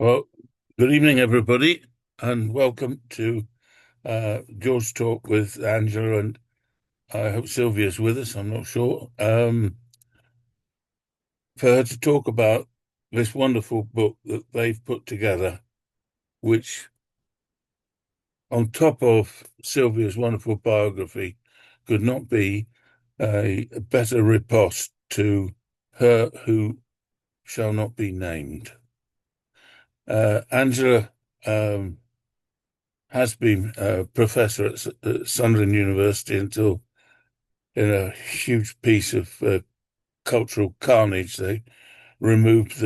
Well, good evening, everybody, and welcome to George Talk with Angela. And I hope Sylvia's with us. I'm not sure. For her to talk about this wonderful book that they've put together, which, on top of Sylvia's wonderful biography, could not be a better riposte to Her Who Shall Not Be Named. Angela has been a professor at Sunderland University until, in a huge piece of cultural carnage, they removed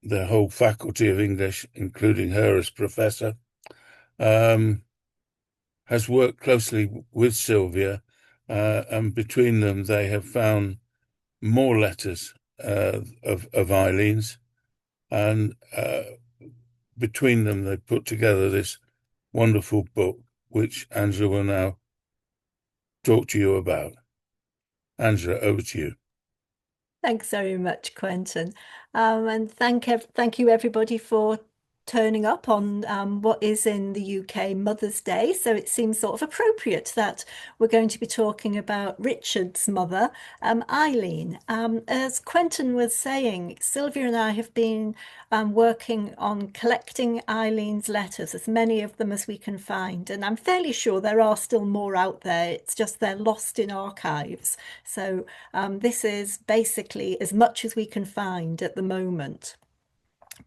the whole faculty of English, including her as professor. Um, has worked closely with Sylvia, and between them, they have found more letters of Eileen's, and between them, they put together this wonderful book, which Angela will now talk to you about. Angela, over to you. Thanks very much, Quentin. And thank you everybody for turning up on what is in the UK Mother's Day. So it seems sort of appropriate that we're going to be talking about Richard's mother, Eileen. As Quentin was saying, Sylvia and I have been working on collecting Eileen's letters, as many of them as we can find. And I'm fairly sure there are still more out there. It's just they're lost in archives. So this is basically as much as we can find at the moment.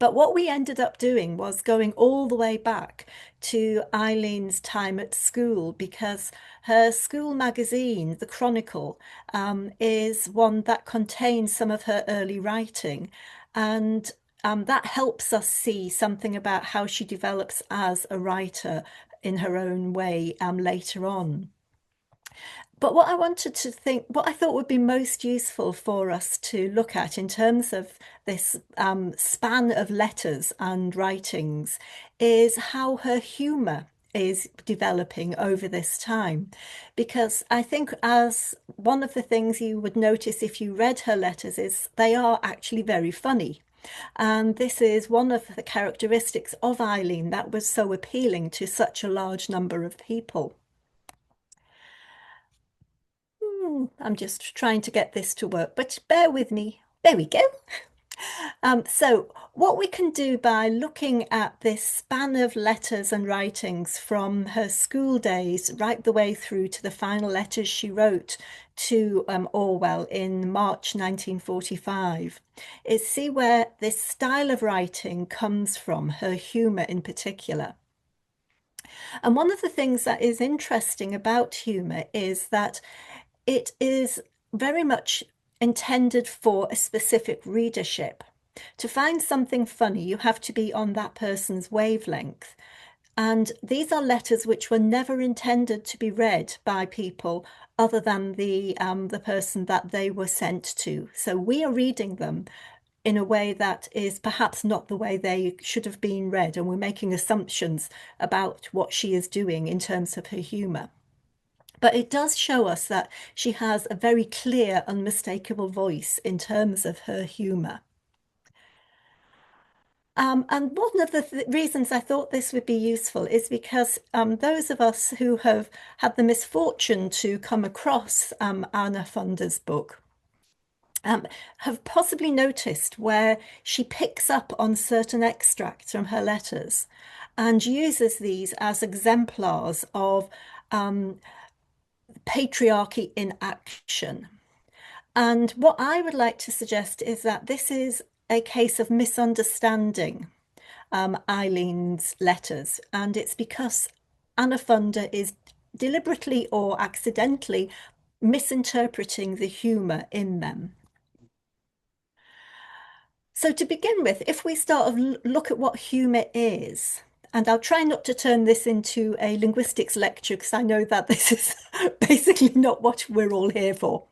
But what we ended up doing was going all the way back to Eileen's time at school because her school magazine, The Chronicle, is one that contains some of her early writing. And that helps us see something about how she develops as a writer in her own way later on. But what I thought would be most useful for us to look at in terms of this span of letters and writings is how her humour is developing over this time. Because I think, as one of the things you would notice if you read her letters, is they are actually very funny. And this is one of the characteristics of Eileen that was so appealing to such a large number of people. I'm just trying to get this to work, but bear with me. There we go. So what we can do by looking at this span of letters and writings from her school days right the way through to the final letters she wrote to Orwell in March 1945 is see where this style of writing comes from, her humour in particular. And one of the things that is interesting about humour is that it is very much intended for a specific readership. To find something funny, you have to be on that person's wavelength. And these are letters which were never intended to be read by people other than the person that they were sent to. So we are reading them in a way that is perhaps not the way they should have been read, and we're making assumptions about what she is doing in terms of her humour. But it does show us that she has a very clear, unmistakable voice in terms of her humour. And one of the reasons I thought this would be useful is because those of us who have had the misfortune to come across Anna Funder's book have possibly noticed where she picks up on certain extracts from her letters and uses these as exemplars of patriarchy in action. And what I would like to suggest is that this is a case of misunderstanding Eileen's letters, and it's because Anna Funder is deliberately or accidentally misinterpreting the humour in them. So to begin with, if we start to look at what humour is, and I'll try not to turn this into a linguistics lecture because I know that this is basically not what we're all here for.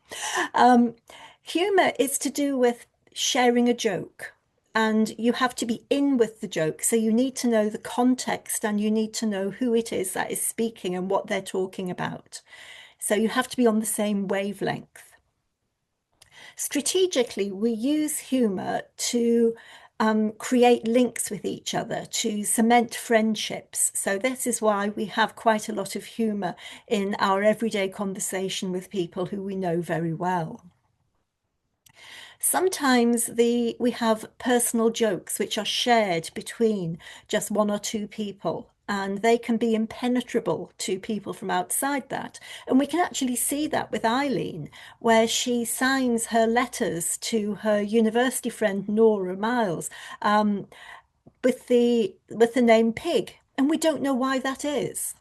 Um, Humour is to do with sharing a joke, and you have to be in with the joke. So you need to know the context and you need to know who it is that is speaking and what they're talking about. So you have to be on the same wavelength. Strategically, we use humour to create links with each other, to cement friendships. So this is why we have quite a lot of humour in our everyday conversation with people who we know very well. Sometimes we have personal jokes which are shared between just one or two people, and they can be impenetrable to people from outside that. And we can actually see that with Eileen, where she signs her letters to her university friend Nora Miles, with the name Pig, and we don't know why that is.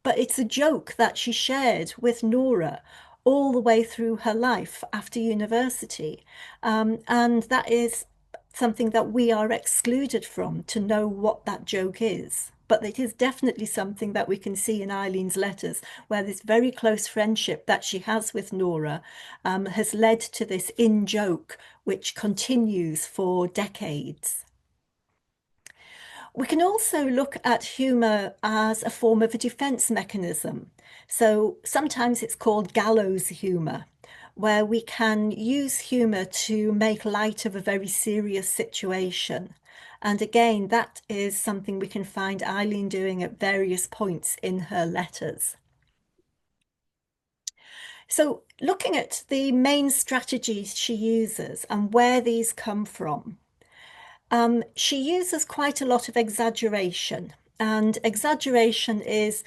But it's a joke that she shared with Nora all the way through her life after university. And that is something that we are excluded from, to know what that joke is. But it is definitely something that we can see in Eileen's letters, where this very close friendship that she has with Nora has led to this in joke, which continues for decades. We can also look at humour as a form of a defence mechanism. So sometimes it's called gallows humour, where we can use humour to make light of a very serious situation. And again, that is something we can find Eileen doing at various points in her letters. So looking at the main strategies she uses and where these come from, she uses quite a lot of exaggeration, and exaggeration is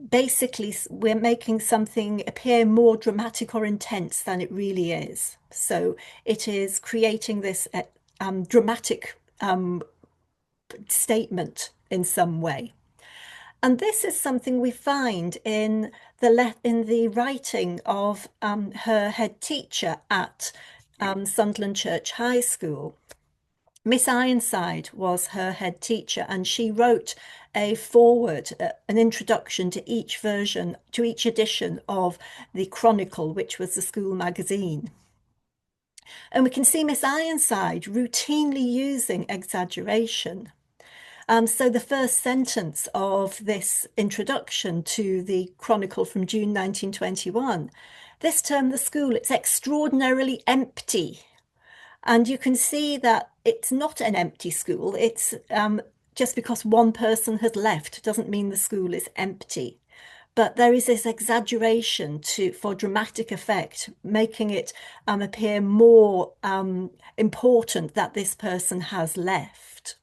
basically we're making something appear more dramatic or intense than it really is. So it is creating this dramatic statement in some way. And this is something we find in the writing of her head teacher at Sunderland Church High School. Miss Ironside was her head teacher, and she wrote a foreword, an introduction to each version, to each edition of the Chronicle, which was the school magazine. And we can see Miss Ironside routinely using exaggeration. So the first sentence of this introduction to the Chronicle from June 1921, this term the school, it's extraordinarily empty. And you can see that it's not an empty school. It's just because one person has left doesn't mean the school is empty. But there is this exaggeration for dramatic effect, making it appear more important that this person has left.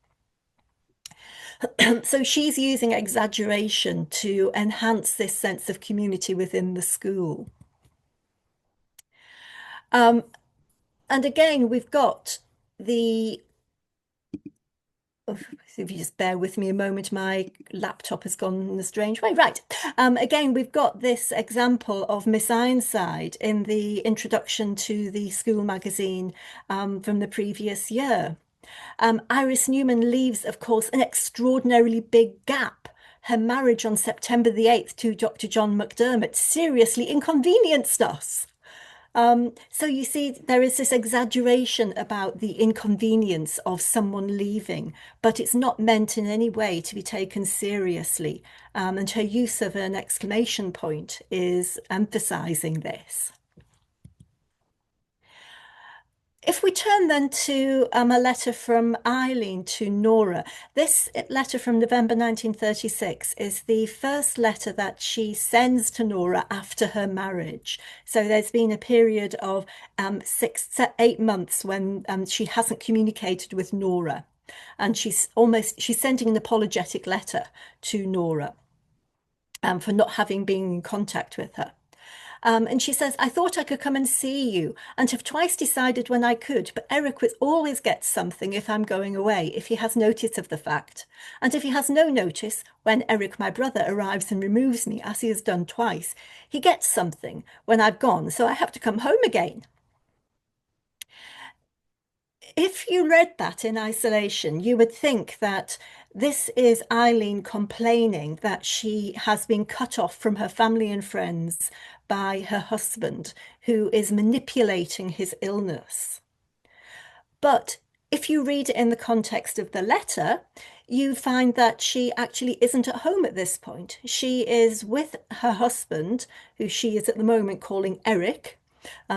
So she's using exaggeration to enhance this sense of community within the school. And again, we've got the if you just bear with me a moment, my laptop has gone in a strange way. Right. Again, we've got this example of Miss Ironside in the introduction to the school magazine from the previous year. Iris Newman leaves, of course, an extraordinarily big gap. Her marriage on September the 8th to Dr. John McDermott seriously inconvenienced us. So you see, there is this exaggeration about the inconvenience of someone leaving, but it's not meant in any way to be taken seriously. And her use of an exclamation point is emphasizing this. If we turn then to a letter from Eileen to Nora, this letter from November 1936 is the first letter that she sends to Nora after her marriage. So there's been a period of 8 months when she hasn't communicated with Nora, and she's sending an apologetic letter to Nora for not having been in contact with her. And she says, I thought I could come and see you and have twice decided when I could, but Eric always gets something if I'm going away, if he has notice of the fact. And if he has no notice, when Eric, my brother, arrives and removes me, as he has done twice, he gets something when I've gone, so I have to come home again. If you read that in isolation, you would think that this is Eileen complaining that she has been cut off from her family and friends by her husband, who is manipulating his illness. But if you read it in the context of the letter, you find that she actually isn't at home at this point. She is with her husband, who she is at the moment calling Eric.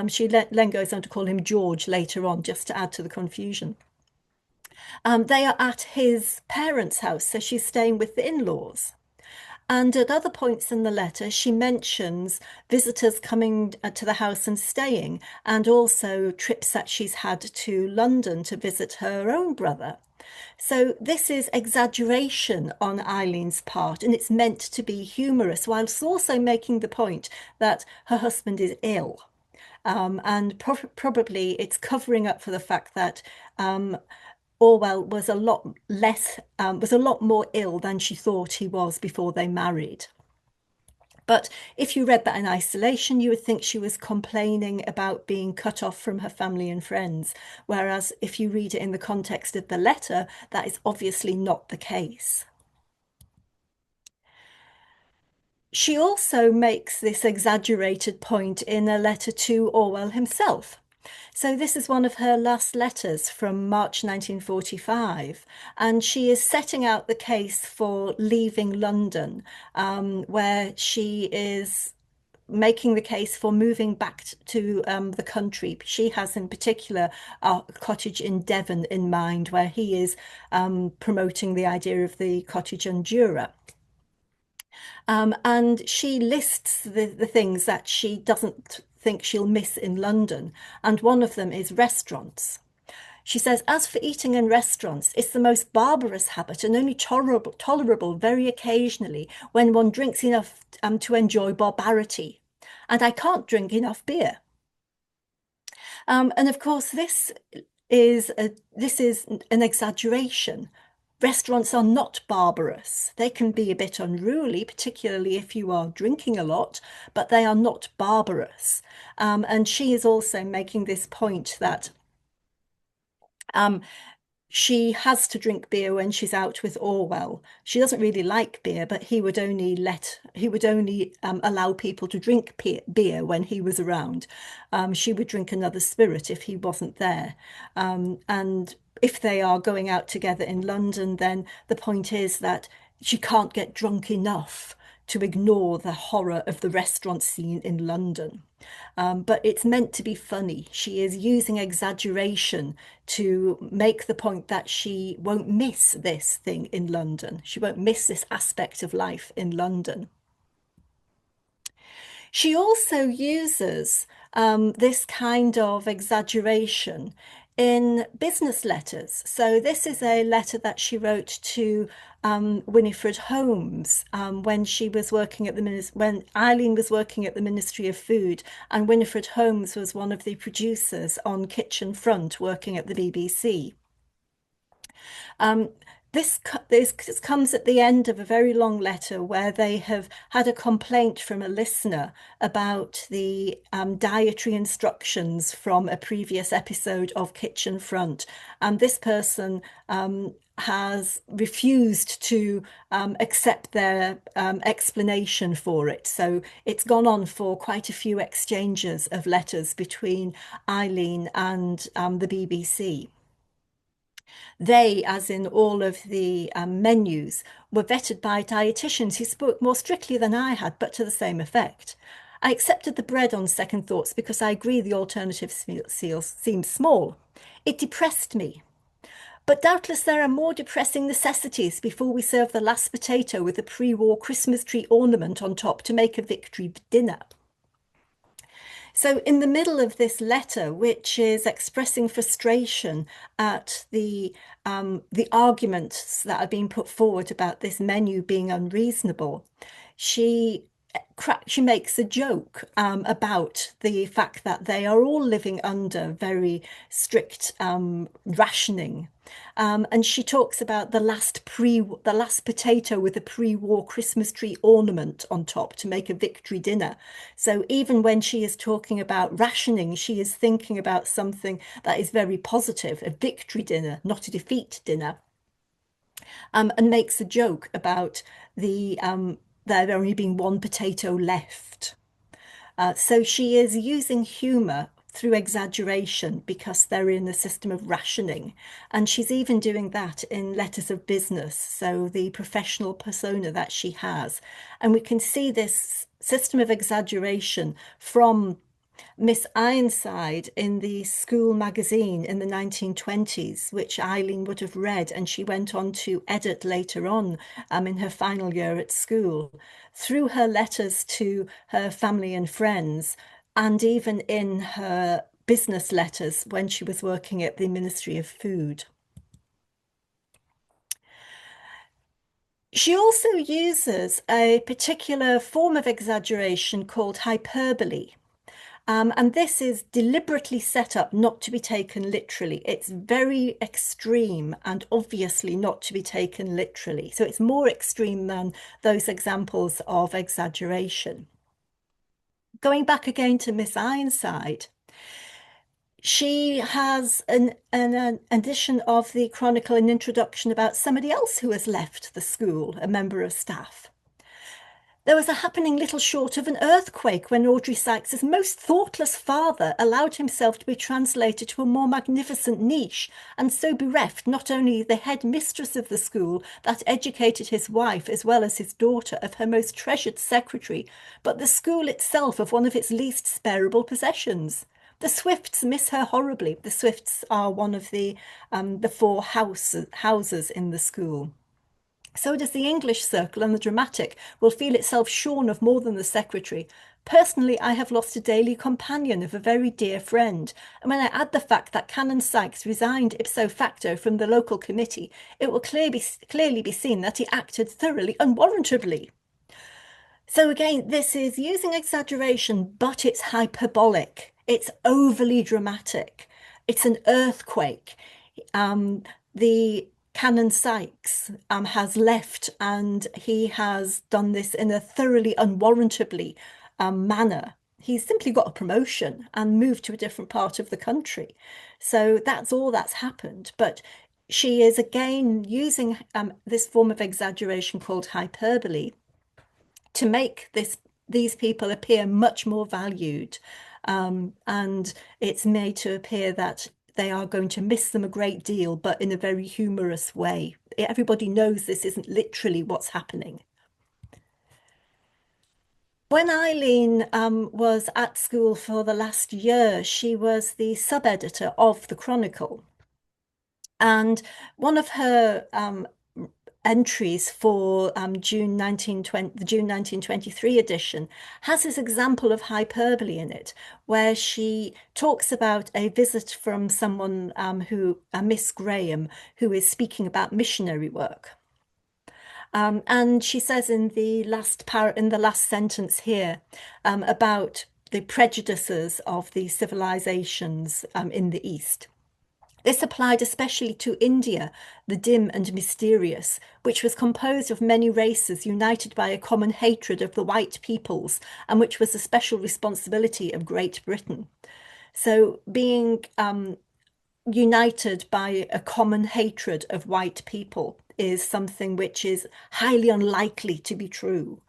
She then goes on to call him George later on, just to add to the confusion. They are at his parents' house, so she's staying with the in-laws. And at other points in the letter, she mentions visitors coming to the house and staying, and also trips that she's had to London to visit her own brother. So this is exaggeration on Eileen's part, and it's meant to be humorous, whilst also making the point that her husband is ill. And probably it's covering up for the fact that Orwell was a lot more ill than she thought he was before they married. But if you read that in isolation, you would think she was complaining about being cut off from her family and friends. Whereas if you read it in the context of the letter, that is obviously not the case. She also makes this exaggerated point in a letter to Orwell himself. So, this is one of her last letters from March 1945, and she is setting out the case for leaving London, where she is making the case for moving back to the country. She has, in particular, a cottage in Devon in mind, where he is promoting the idea of the cottage on Jura. And she lists the things that she doesn't think she'll miss in London. And one of them is restaurants. She says, as for eating in restaurants, it's the most barbarous habit and only tolerable very occasionally when one drinks enough to enjoy barbarity. And I can't drink enough beer. And of course, this is an exaggeration. Restaurants are not barbarous. They can be a bit unruly, particularly if you are drinking a lot, but they are not barbarous. And she is also making this point that um, she has to drink beer when she's out with Orwell. She doesn't really like beer, but he would only allow people to drink beer when he was around. She would drink another spirit if he wasn't there. And if they are going out together in London, then the point is that she can't get drunk enough to ignore the horror of the restaurant scene in London. But it's meant to be funny. She is using exaggeration to make the point that she won't miss this thing in London. She won't miss this aspect of life in London. She also uses this kind of exaggeration in business letters. So this is a letter that she wrote to Winifred Holmes when she was working at when Eileen was working at the Ministry of Food, and Winifred Holmes was one of the producers on Kitchen Front working at the BBC. Um, this comes at the end of a very long letter where they have had a complaint from a listener about the dietary instructions from a previous episode of Kitchen Front. And this person has refused to accept their explanation for it. So it's gone on for quite a few exchanges of letters between Eileen and the BBC. They, as in all of the menus, were vetted by dietitians who spoke more strictly than I had, but to the same effect. I accepted the bread on second thoughts because I agree the alternative seems small. It depressed me. But doubtless there are more depressing necessities before we serve the last potato with a pre-war Christmas tree ornament on top to make a victory dinner. So, in the middle of this letter, which is expressing frustration at the arguments that are being put forward about this menu being unreasonable, she she makes a joke about the fact that they are all living under very strict rationing. And she talks about the last potato with a pre-war Christmas tree ornament on top to make a victory dinner. So even when she is talking about rationing, she is thinking about something that is very positive, a victory dinner, not a defeat dinner. And makes a joke about there only being one potato left. So she is using humour through exaggeration because they're in the system of rationing. And she's even doing that in letters of business, so the professional persona that she has. And we can see this system of exaggeration from Miss Ironside in the school magazine in the 1920s, which Eileen would have read, and she went on to edit later on in her final year at school, through her letters to her family and friends, and even in her business letters when she was working at the Ministry of Food. She also uses a particular form of exaggeration called hyperbole. And this is deliberately set up not to be taken literally. It's very extreme and obviously not to be taken literally. So it's more extreme than those examples of exaggeration. Going back again to Miss Ironside, she has an edition of the Chronicle, an introduction about somebody else who has left the school, a member of staff. There was a happening little short of an earthquake when Audrey Sykes's most thoughtless father allowed himself to be translated to a more magnificent niche, and so bereft not only the head mistress of the school that educated his wife as well as his daughter of her most treasured secretary, but the school itself of one of its least sparable possessions. The Swifts miss her horribly. The Swifts are one of the four houses in the school. So does the English circle, and the dramatic will feel itself shorn of more than the secretary. Personally, I have lost a daily companion of a very dear friend, and when I add the fact that Canon Sykes resigned ipso facto from the local committee, it will clearly be seen that he acted thoroughly unwarrantably. So again, this is using exaggeration, but it's hyperbolic. It's overly dramatic. It's an earthquake. The Canon Sykes has left, and he has done this in a thoroughly unwarrantably manner. He's simply got a promotion and moved to a different part of the country. So that's all that's happened. But she is again using this form of exaggeration called hyperbole to make these people appear much more valued. And it's made to appear that they are going to miss them a great deal, but in a very humorous way. Everybody knows this isn't literally what's happening. When Eileen was at school for the last year, she was the sub-editor of the Chronicle. And one of her entries for the June 1923 edition has this example of hyperbole in it, where she talks about a visit from someone Miss Graham, who is speaking about missionary work. And she says in the last sentence here about the prejudices of the civilizations in the East. This applied especially to India, the dim and mysterious, which was composed of many races united by a common hatred of the white peoples, and which was the special responsibility of Great Britain. So being united by a common hatred of white people is something which is highly unlikely to be true.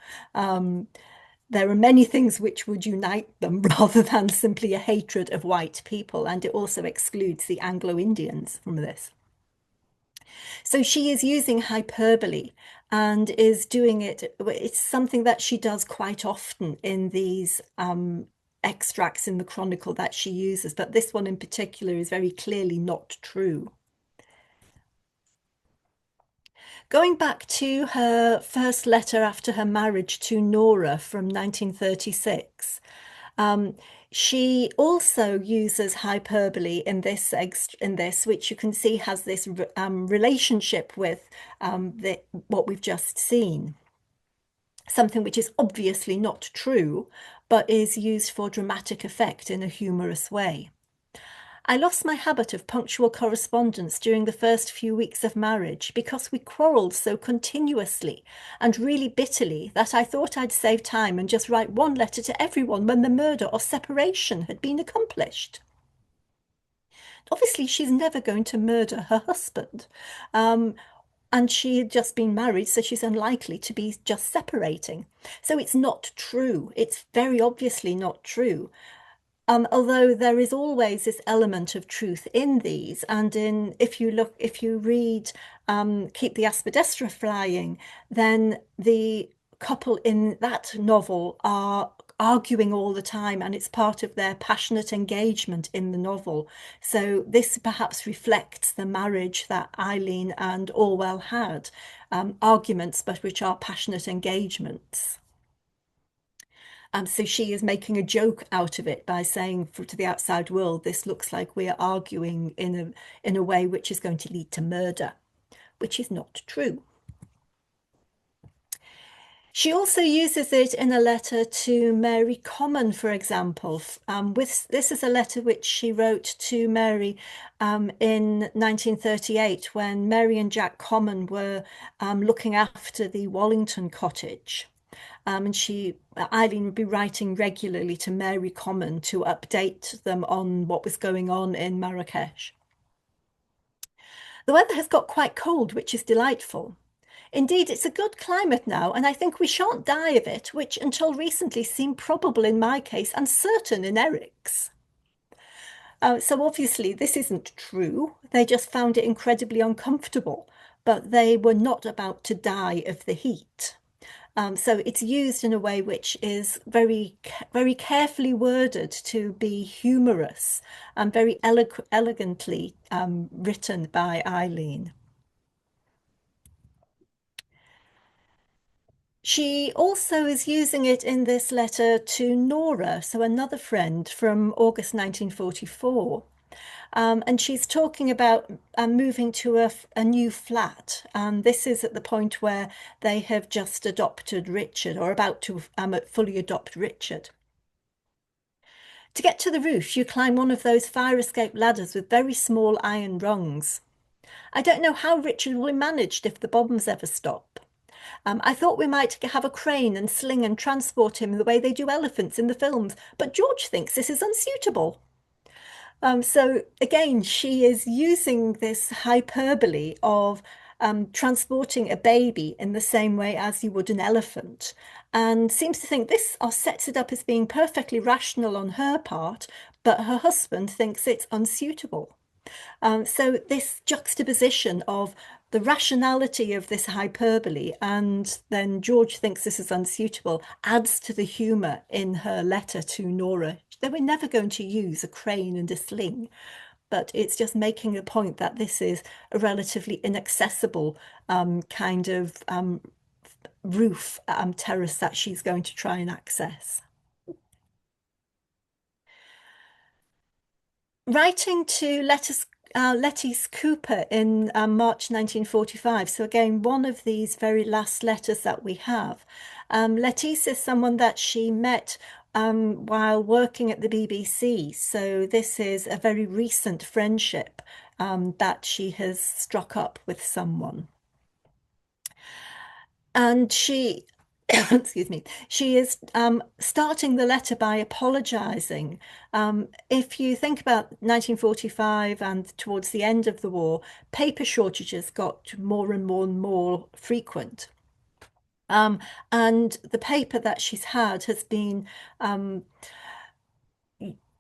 There are many things which would unite them rather than simply a hatred of white people, and it also excludes the Anglo-Indians from this. So she is using hyperbole and is doing it. It's something that she does quite often in these extracts in the Chronicle that she uses, but this one in particular is very clearly not true. Going back to her first letter after her marriage to Nora from 1936, she also uses hyperbole in this, which you can see has this relationship with what we've just seen. Something which is obviously not true, but is used for dramatic effect in a humorous way. I lost my habit of punctual correspondence during the first few weeks of marriage because we quarrelled so continuously and really bitterly that I thought I'd save time and just write one letter to everyone when the murder or separation had been accomplished. Obviously, she's never going to murder her husband. And she had just been married, so she's unlikely to be just separating. So it's not true. It's very obviously not true. Although there is always this element of truth in these, and if you read Keep the Aspidestra Flying, then the couple in that novel are arguing all the time, and it's part of their passionate engagement in the novel. So this perhaps reflects the marriage that Eileen and Orwell had, arguments, but which are passionate engagements. So she is making a joke out of it by saying to the outside world, this looks like we are arguing in a way which is going to lead to murder, which is not true. She also uses it in a letter to Mary Common, for example. This is a letter which she wrote to Mary in 1938 when Mary and Jack Common were looking after the Wallington cottage. And Eileen would be writing regularly to Mary Common to update them on what was going on in Marrakesh. The weather has got quite cold, which is delightful. Indeed, it's a good climate now, and I think we shan't die of it, which until recently seemed probable in my case and certain in Eric's. So obviously this isn't true. They just found it incredibly uncomfortable, but they were not about to die of the heat. So it's used in a way which is very, very carefully worded to be humorous and very elegantly written by Eileen. She also is using it in this letter to Nora, so another friend from August 1944. And she's talking about moving to a new flat. This is at the point where they have just adopted Richard, or about to fully adopt Richard. To get to the roof, you climb one of those fire escape ladders with very small iron rungs. I don't know how Richard will be managed if the bombs ever stop. I thought we might have a crane and sling and transport him the way they do elephants in the films, but George thinks this is unsuitable. So again, she is using this hyperbole of transporting a baby in the same way as you would an elephant, and seems to think this or sets it up as being perfectly rational on her part, but her husband thinks it's unsuitable. So this juxtaposition of the rationality of this hyperbole and then George thinks this is unsuitable adds to the humour in her letter to Nora. They were never going to use a crane and a sling, but it's just making the point that this is a relatively inaccessible kind of roof terrace that she's going to try and access. Writing to Lettice Cooper in March 1945. So again, one of these very last letters that we have. Lettice is someone that she met while working at the BBC. So this is a very recent friendship that she has struck up with someone. And she, excuse me, she is starting the letter by apologizing. If you think about 1945 and towards the end of the war, paper shortages got more and more and more frequent. And the paper that she's had has been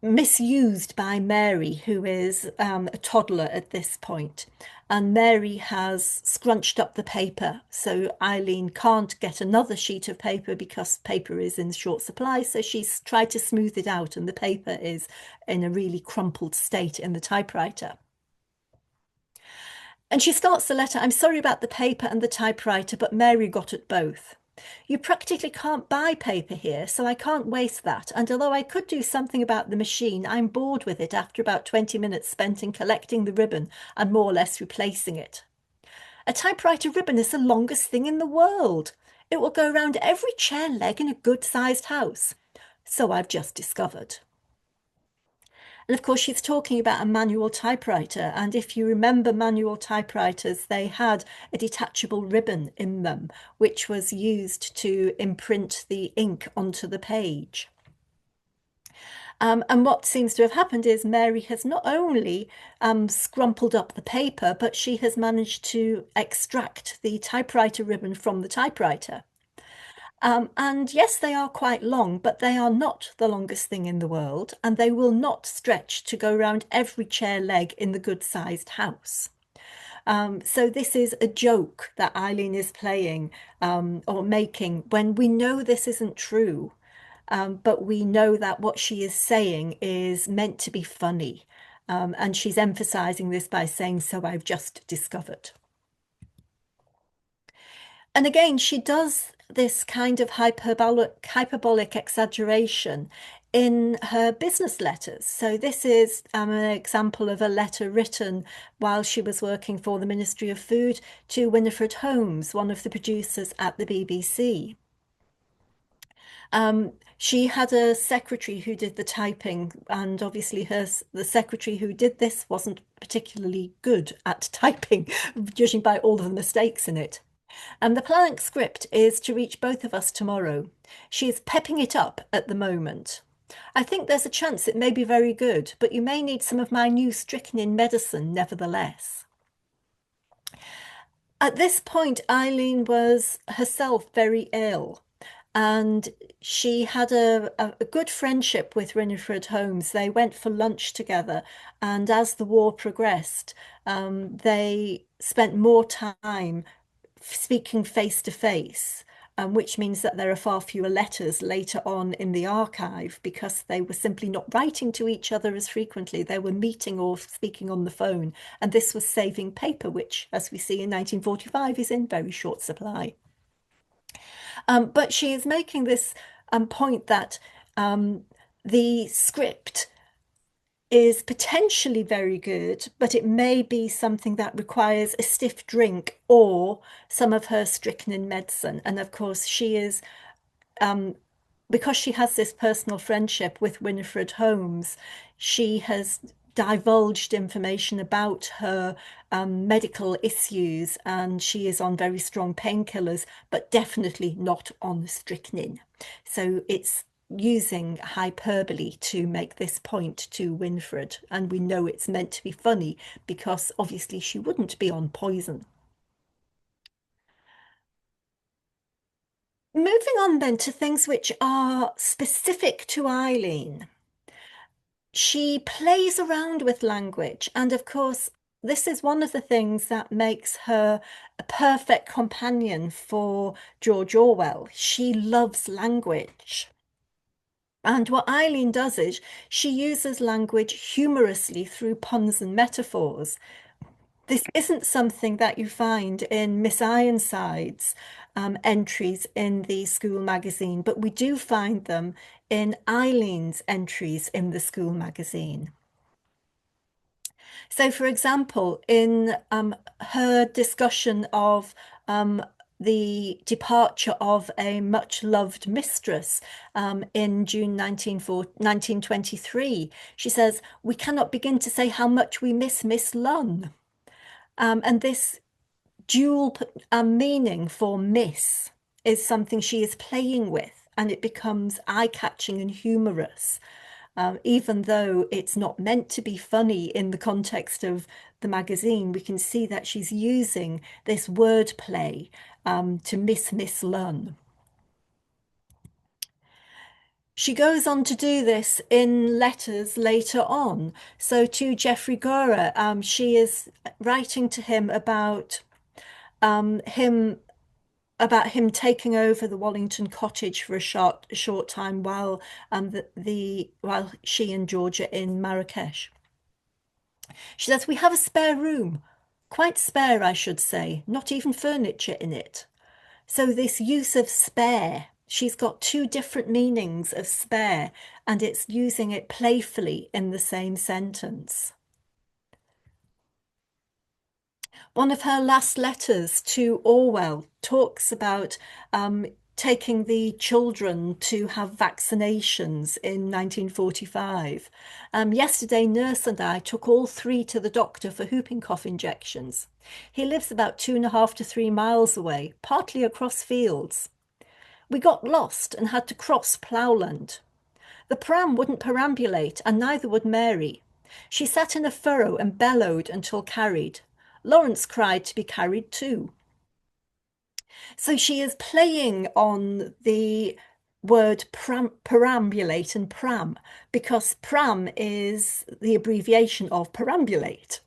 misused by Mary, who is a toddler at this point. And Mary has scrunched up the paper. So Eileen can't get another sheet of paper because paper is in short supply. So she's tried to smooth it out, and the paper is in a really crumpled state in the typewriter. And she starts the letter, I'm sorry about the paper and the typewriter, but Mary got at both. You practically can't buy paper here, so I can't waste that. And although I could do something about the machine, I'm bored with it after about 20 minutes spent in collecting the ribbon and more or less replacing it. A typewriter ribbon is the longest thing in the world. It will go round every chair leg in a good-sized house. So I've just discovered. And of course, she's talking about a manual typewriter. And if you remember manual typewriters, they had a detachable ribbon in them, which was used to imprint the ink onto the page. And what seems to have happened is Mary has not only scrumpled up the paper, but she has managed to extract the typewriter ribbon from the typewriter. And yes, they are quite long, but they are not the longest thing in the world, and they will not stretch to go around every chair leg in the good-sized house. So this is a joke that Eileen is playing or making when we know this isn't true. but we know that what she is saying is meant to be funny. And she's emphasizing this by saying, "So I've just discovered." And again, she does this kind of hyperbolic exaggeration in her business letters. So this is an example of a letter written while she was working for the Ministry of Food to Winifred Holmes, one of the producers at the BBC. She had a secretary who did the typing, and obviously the secretary who did this wasn't particularly good at typing, judging by all of the mistakes in it. And the Planck script is to reach both of us tomorrow. She is pepping it up at the moment. I think there's a chance it may be very good, but you may need some of my new strychnine medicine nevertheless. At this point, Eileen was herself very ill, and she had a good friendship with Winifred Holmes. They went for lunch together, and as the war progressed, they spent more time speaking face to face, which means that there are far fewer letters later on in the archive because they were simply not writing to each other as frequently. They were meeting or speaking on the phone, and this was saving paper, which, as we see in 1945, is in very short supply. But she is making this point that the script is potentially very good, but it may be something that requires a stiff drink or some of her strychnine medicine. And of course, she is, because she has this personal friendship with Winifred Holmes, she has divulged information about her medical issues, and she is on very strong painkillers, but definitely not on strychnine. So it's using hyperbole to make this point to Winifred, and we know it's meant to be funny because obviously she wouldn't be on poison. Moving on then to things which are specific to Eileen. She plays around with language, and of course, this is one of the things that makes her a perfect companion for George Orwell. She loves language. And what Eileen does is she uses language humorously through puns and metaphors. This isn't something that you find in Miss Ironside's entries in the school magazine, but we do find them in Eileen's entries in the school magazine. So, for example, in her discussion of the departure of a much loved mistress in June 1923, she says, "We cannot begin to say how much we miss Miss Lunn." And this dual meaning for miss is something she is playing with, and it becomes eye-catching and humorous. Even though it's not meant to be funny in the context of the magazine, we can see that she's using this wordplay to miss Miss Lunn. She goes on to do this in letters later on. So to Geoffrey Gora, she is writing to him um, him him taking over the Wallington cottage for a short time while while she and George are in Marrakesh. She says, "We have a spare room, quite spare, I should say, not even furniture in it." So this use of spare, she's got two different meanings of spare, and it's using it playfully in the same sentence. One of her last letters to Orwell talks about taking the children to have vaccinations in 1945. Yesterday, nurse and I took all three to the doctor for whooping cough injections. He lives about 2.5 to 3 miles away, partly across fields. We got lost and had to cross ploughland. The pram wouldn't perambulate, and neither would Mary. She sat in a furrow and bellowed until carried. Lawrence cried to be carried too. So she is playing on the word perambulate and pram, because pram is the abbreviation of perambulate.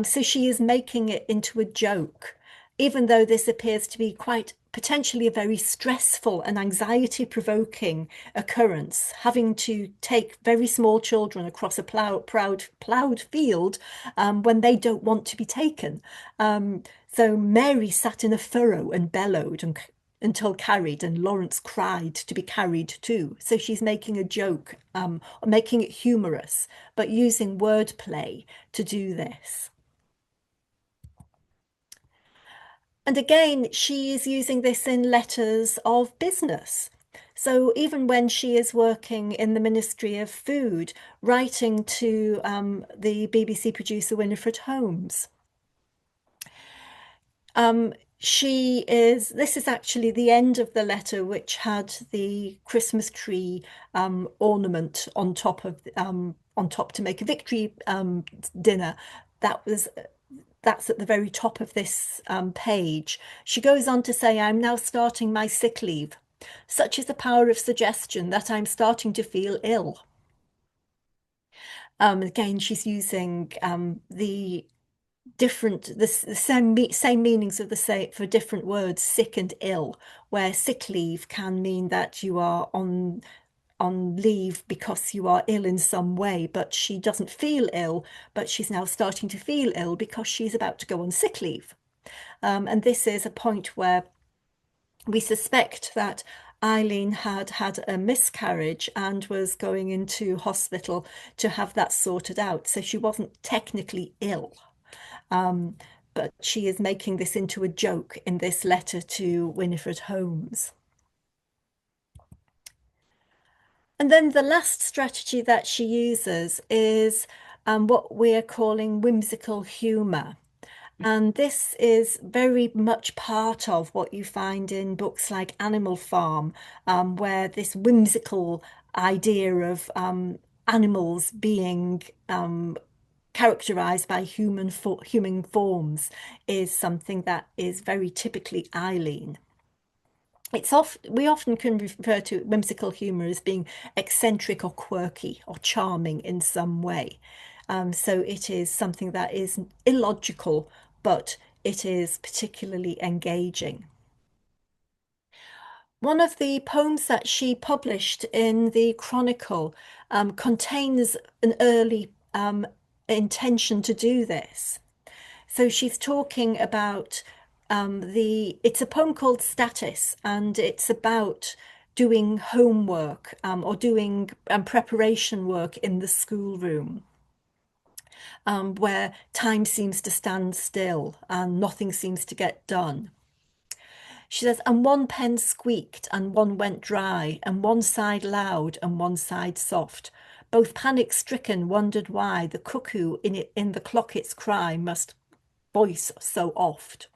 So she is making it into a joke. even though this appears to be quite potentially a very stressful and anxiety-provoking occurrence, having to take very small children across a plowed field when they don't want to be taken. So Mary sat in a furrow and bellowed until carried, and Lawrence cried to be carried too. So she's making a joke, making it humorous, but using wordplay to do this. And again, she is using this in letters of business. So even when she is working in the Ministry of Food, writing to the BBC producer Winifred Holmes, this is actually the end of the letter, which had the Christmas tree ornament on top to make a victory dinner. That was that's at the very top of this page. She goes on to say, I'm now starting my sick leave. Such is the power of suggestion that I'm starting to feel ill. Again, she's using the same meanings of the same for different words, sick and ill, where sick leave can mean that you are on leave because you are ill in some way, but she doesn't feel ill, but she's now starting to feel ill because she's about to go on sick leave. And this is a point where we suspect that Eileen had had a miscarriage and was going into hospital to have that sorted out. So she wasn't technically ill. But she is making this into a joke in this letter to Winifred Holmes. And then the last strategy that she uses is what we're calling whimsical humour. And this is very much part of what you find in books like Animal Farm, where this whimsical idea of animals being characterized by human forms is something that is very typically Eileen. We often can refer to whimsical humor as being eccentric or quirky or charming in some way. So it is something that is illogical, but it is particularly engaging. One of the poems that she published in the Chronicle contains an early intention to do this. So she's talking about it's a poem called Status, and it's about doing homework or doing preparation work in the schoolroom, where time seems to stand still and nothing seems to get done. She says, and one pen squeaked and one went dry, and one sighed loud and one sighed soft. Both panic-stricken wondered why the cuckoo in the clocket's cry must voice so oft.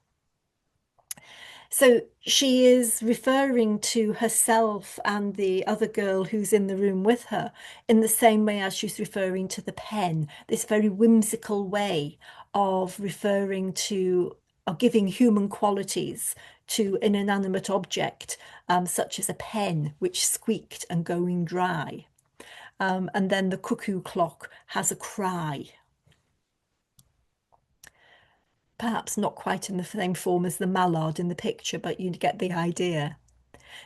So she is referring to herself and the other girl who's in the room with her in the same way as she's referring to the pen, this very whimsical way of referring to or giving human qualities to an inanimate object, such as a pen which squeaked and going dry. And then the cuckoo clock has a cry. Perhaps not quite in the same form as the mallard in the picture, but you get the idea.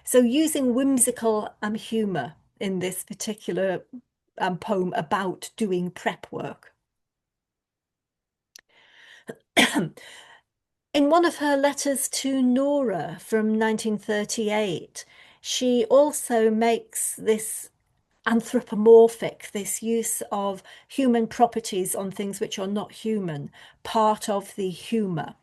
So using whimsical humour in this particular poem about doing prep work. In one of her letters to Nora from 1938, she also makes this anthropomorphic, this use of human properties on things which are not human, part of the humour.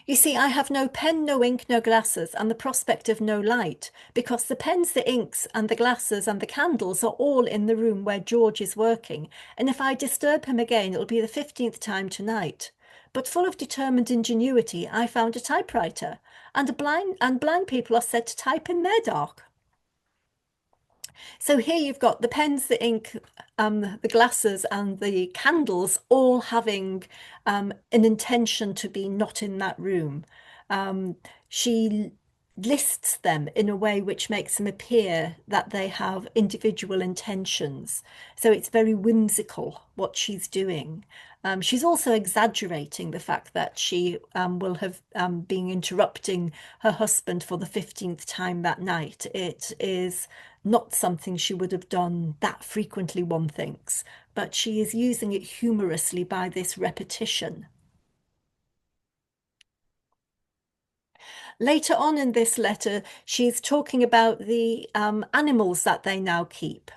You see, I have no pen, no ink, no glasses, and the prospect of no light, because the pens, the inks, and the glasses, and the candles are all in the room where George is working, and if I disturb him again, it'll be the 15th time tonight. But full of determined ingenuity, I found a typewriter, and blind people are said to type in their dark. So here you've got the pens, the ink, the glasses, and the candles all having an intention to be not in that room. She lists them in a way which makes them appear that they have individual intentions. So it's very whimsical what she's doing. She's also exaggerating the fact that she will have been interrupting her husband for the 15th time that night. It is not something she would have done that frequently, one thinks, but she is using it humorously by this repetition. Later on in this letter, she's talking about the animals that they now keep.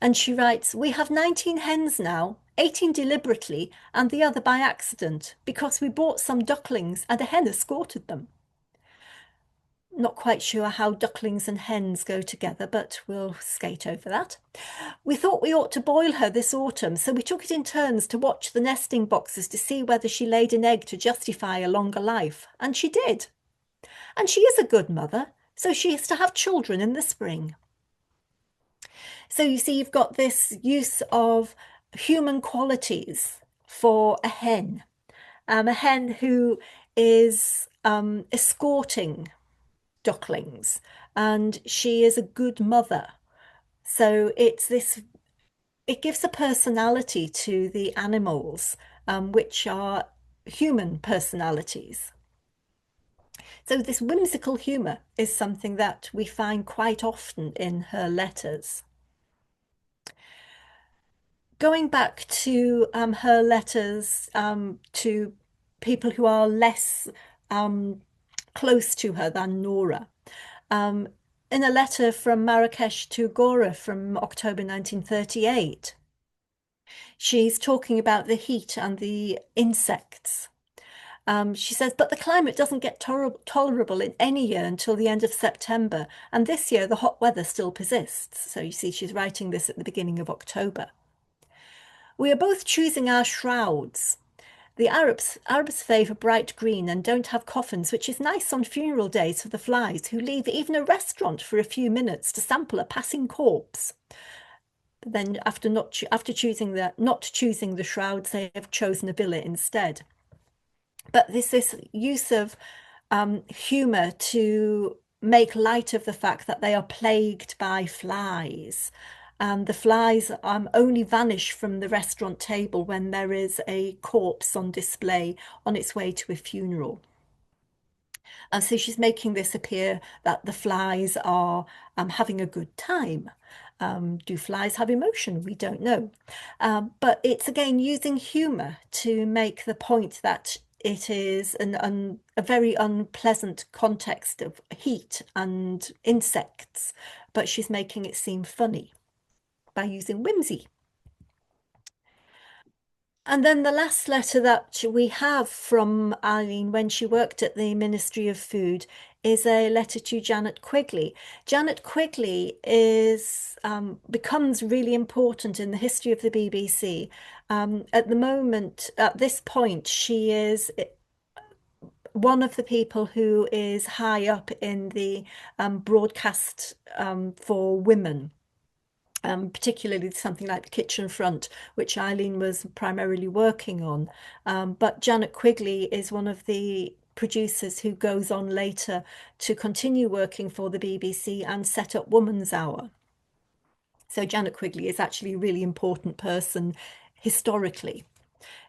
And she writes, "We have 19 hens now, 18 deliberately, and the other by accident, because we bought some ducklings and a hen escorted them." Not quite sure how ducklings and hens go together, but we'll skate over that. "We thought we ought to boil her this autumn, so we took it in turns to watch the nesting boxes to see whether she laid an egg to justify a longer life. And she did. And she is a good mother, so she is to have children in the spring." So you see, you've got this use of human qualities for a hen who is escorting ducklings, and she is a good mother. So it gives a personality to the animals, which are human personalities. So this whimsical humour is something that we find quite often in her letters. Going back to her letters to people who are less close to her than Nora. Um, in a letter from Marrakesh to Gora from October 1938, she's talking about the heat and the insects. She says, "But the climate doesn't get tolerable in any year until the end of September, and this year the hot weather still persists." So you see, she's writing this at the beginning of October. "We are both choosing our shrouds. The Arabs favour bright green and don't have coffins, which is nice on funeral days for the flies, who leave even a restaurant for a few minutes to sample a passing corpse. But then, after choosing not choosing the shrouds, they have chosen a villa instead." But this use of humour to make light of the fact that they are plagued by flies. And the flies only vanish from the restaurant table when there is a corpse on display on its way to a funeral. And so she's making this appear that the flies are having a good time. Do flies have emotion? We don't know. But it's again using humour to make the point that it is a very unpleasant context of heat and insects, but she's making it seem funny by using whimsy. And then the last letter that we have from Eileen when she worked at the Ministry of Food is a letter to Janet Quigley. Janet Quigley becomes really important in the history of the BBC. At the moment, at this point, she is one of the people who is high up in the broadcast for women. Particularly something like the Kitchen Front, which Eileen was primarily working on. But Janet Quigley is one of the producers who goes on later to continue working for the BBC and set up Woman's Hour. So Janet Quigley is actually a really important person historically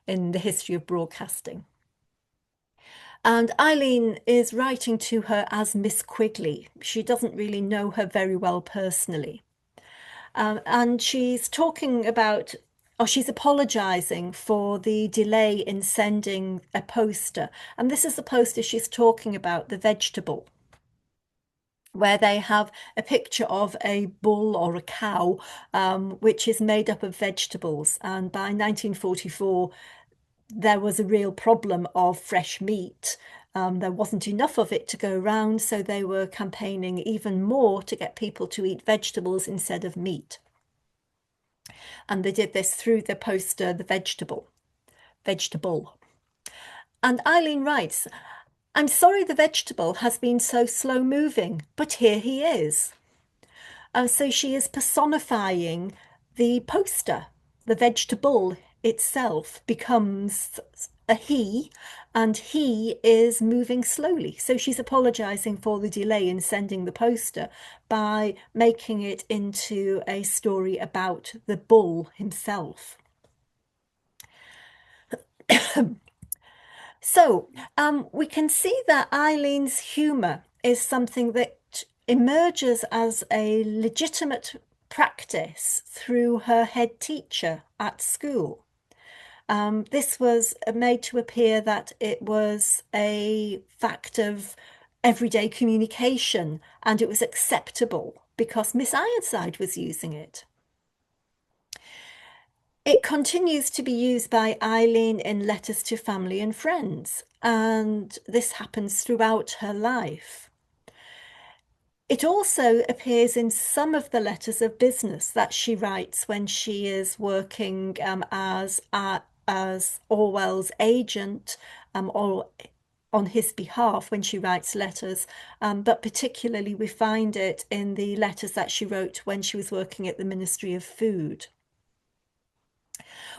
in the history of broadcasting. And Eileen is writing to her as Miss Quigley. She doesn't really know her very well personally. And she's talking about, or she's apologizing for the delay in sending a poster. And this is the poster she's talking about, the vegetable, where they have a picture of a bull or a cow, which is made up of vegetables. And by 1944, there was a real problem of fresh meat. There wasn't enough of it to go around, so they were campaigning even more to get people to eat vegetables instead of meat. And they did this through the poster, the vegetable. And Eileen writes, "I'm sorry the vegetable has been so slow moving, but here he is." So she is personifying the poster. The vegetable itself becomes a he, and he is moving slowly. So she's apologizing for the delay in sending the poster by making it into a story about the bull himself. So we can see that Eileen's humor is something that emerges as a legitimate practice through her head teacher at school. This was made to appear that it was a fact of everyday communication and it was acceptable because Miss Ironside was using it. It continues to be used by Eileen in letters to family and friends, and this happens throughout her life. It also appears in some of the letters of business that she writes when she is working as Orwell's agent, or on his behalf when she writes letters. But particularly, we find it in the letters that she wrote when she was working at the Ministry of Food.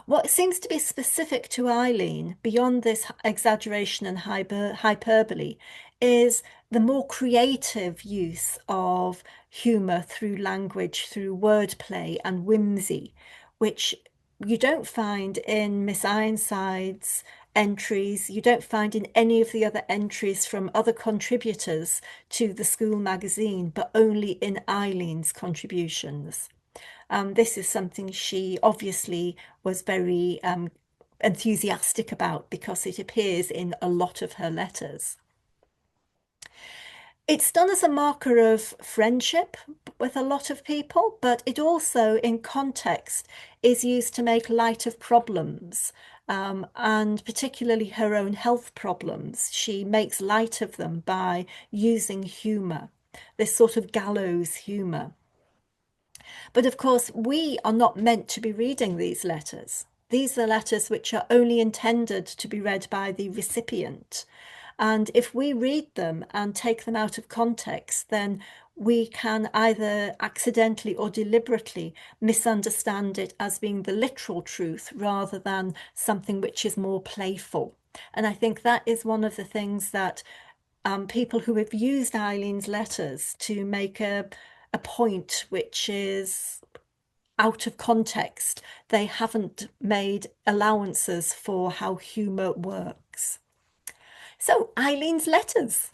What seems to be specific to Eileen, beyond this exaggeration and hyperbole, is the more creative use of humour through language, through wordplay and whimsy, which you don't find in Miss Ironside's entries, you don't find in any of the other entries from other contributors to the school magazine, but only in Eileen's contributions. This is something she obviously was very enthusiastic about because it appears in a lot of her letters. It's done as a marker of friendship with a lot of people, but it also, in context, is used to make light of problems, and particularly her own health problems. She makes light of them by using humour, this sort of gallows humour. But of course, we are not meant to be reading these letters. These are letters which are only intended to be read by the recipient. And if we read them and take them out of context, then we can either accidentally or deliberately misunderstand it as being the literal truth rather than something which is more playful. And I think that is one of the things that people who have used Eileen's letters to make a point which is out of context, they haven't made allowances for how humour works. So, Eileen's letters.